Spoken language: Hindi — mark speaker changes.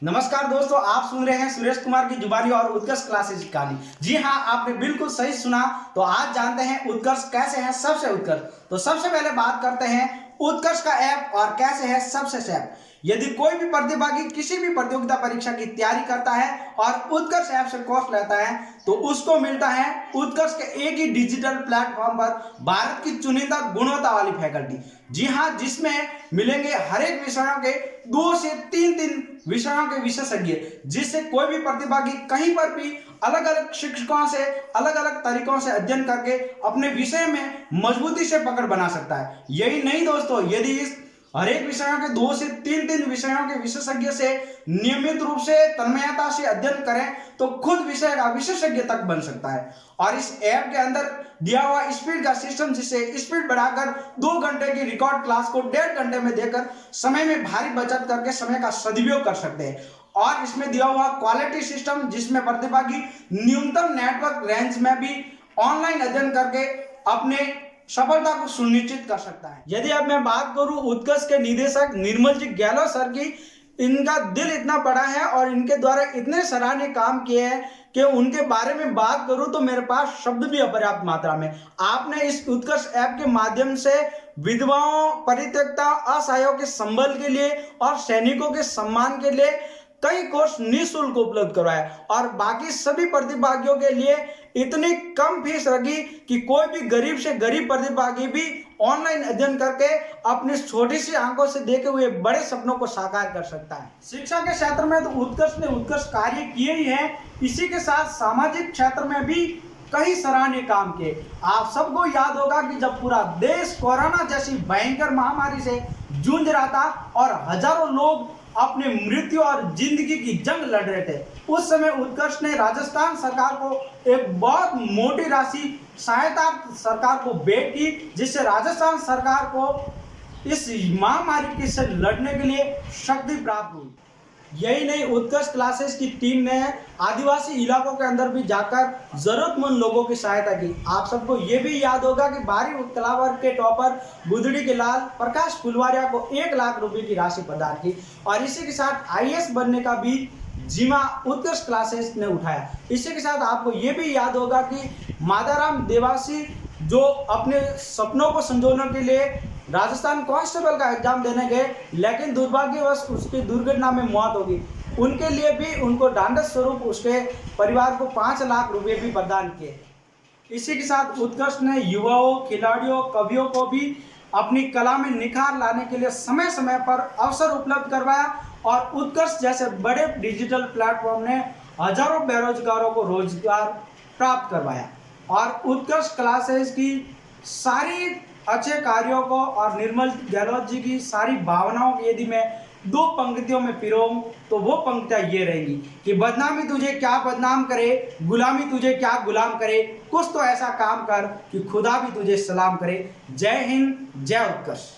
Speaker 1: नमस्कार दोस्तों, आप सुन रहे हैं सुरेश कुमार की जुबानी और उत्कर्ष क्लासेस की कहानी। जी हाँ, आपने बिल्कुल सही सुना। तो आज जानते हैं उत्कर्ष कैसे है सबसे उत्कर्ष। तो सबसे पहले बात करते हैं उत्कर्ष का ऐप और कैसे है सबसे ऐप। यदि कोई भी प्रतिभागी किसी भी प्रतियोगिता परीक्षा की तैयारी करता है और उत्कर्ष ऐप से कोर्स लेता है तो उसको मिलता है उत्कर्ष के एक ही डिजिटल प्लेटफॉर्म पर भारत की चुनिंदा गुणवत्ता वाली फैकल्टी। जी हाँ, जिसमें मिलेंगे हर एक विषयों के 2 से 3 विषयों के विशेषज्ञ, जिससे कोई भी प्रतिभागी कहीं पर भी अलग अलग शिक्षकों से अलग अलग तरीकों से अध्ययन करके अपने विषय में मजबूती से पकड़ बना सकता है। यही नहीं दोस्तों, यदि इस हर एक विषयों के 2 से 3 विषयों के विशेषज्ञ से नियमित रूप से तन्मयता से अध्ययन करें तो खुद विषय का विशेषज्ञ तक बन सकता है। और इस ऐप के अंदर दिया हुआ स्पीड का सिस्टम, जिससे स्पीड बढ़ाकर 2 घंटे की रिकॉर्ड क्लास को 1.5 घंटे में देकर समय में भारी बचत करके समय का सदुपयोग कर सकते हैं। और इसमें दिया हुआ क्वालिटी सिस्टम, जिसमें प्रतिभागी न्यूनतम नेटवर्क रेंज में भी ऑनलाइन अध्ययन करके अपने सफलता को सुनिश्चित कर सकता है। यदि अब मैं बात करूं उत्कर्ष के निदेशक निर्मल जी गहलोत सर की, इनका दिल इतना बड़ा है और इनके द्वारा इतने सराहनीय काम किए हैं कि उनके बारे में बात करूं तो मेरे पास शब्द भी अपर्याप्त मात्रा में। आपने इस उत्कर्ष ऐप के माध्यम से विधवाओं, परित्यक्ता, असहायों के संबल के लिए और सैनिकों के सम्मान के लिए कई कोर्स निःशुल्क उपलब्ध करवाए और बाकी सभी प्रतिभागियों के लिए इतनी कम फीस रखी कि कोई भी गरीब से गरीब प्रतिभागी भी ऑनलाइन अध्ययन करके अपनी छोटी सी आंखों से देखे हुए बड़े सपनों को साकार कर सकता है। शिक्षा के क्षेत्र में तो उत्कर्ष ने उत्कर्ष कार्य किए ही हैं, इसी के साथ सामाजिक क्षेत्र में भी कई सराहनीय काम किए। आप सबको याद होगा कि जब पूरा देश कोरोना जैसी भयंकर महामारी से जूझ रहा था और हजारों लोग अपने मृत्यु और जिंदगी की जंग लड़ रहे थे, उस समय उत्कर्ष ने राजस्थान सरकार को एक बहुत मोटी राशि सहायता सरकार को भेंट की, जिससे राजस्थान सरकार को इस महामारी से लड़ने के लिए शक्ति प्राप्त हुई। यही नहीं, उत्कर्ष क्लासेस की टीम ने आदिवासी इलाकों के अंदर भी जाकर जरूरतमंद लोगों की सहायता की। आप सबको ये भी याद होगा कि बारी कला वर्ग के टॉपर गुदड़ी के लाल प्रकाश फुलवारिया को 1 लाख रुपए की राशि प्रदान की और इसी के साथ आईएएस बनने का भी जिम्मा उत्कर्ष क्लासेस ने उठाया। इसी के साथ आपको ये भी याद होगा कि मादाराम देवासी, जो अपने सपनों को संजोने के लिए राजस्थान कांस्टेबल का एग्जाम देने गए, लेकिन दुर्भाग्यवश उसकी दुर्घटना में मौत होगी, उनके लिए भी उनको ढांढस स्वरूप उसके परिवार को 5 लाख रुपए भी प्रदान किए। इसी के साथ उत्कर्ष ने युवाओं, खिलाड़ियों, कवियों को भी अपनी कला में निखार लाने के लिए समय समय पर अवसर उपलब्ध करवाया और उत्कर्ष जैसे बड़े डिजिटल प्लेटफॉर्म ने हजारों बेरोजगारों को रोजगार प्राप्त करवाया। और उत्कर्ष क्लासेस की सारी अच्छे कार्यों को और निर्मल गहलोत जी की सारी भावनाओं की यदि मैं 2 पंक्तियों में पिरोऊं तो वो पंक्तियां ये रहेंगी कि बदनामी तुझे क्या बदनाम करे, गुलामी तुझे क्या गुलाम करे, कुछ तो ऐसा काम कर कि खुदा भी तुझे सलाम करे। जय हिंद, जय उत्कर्ष।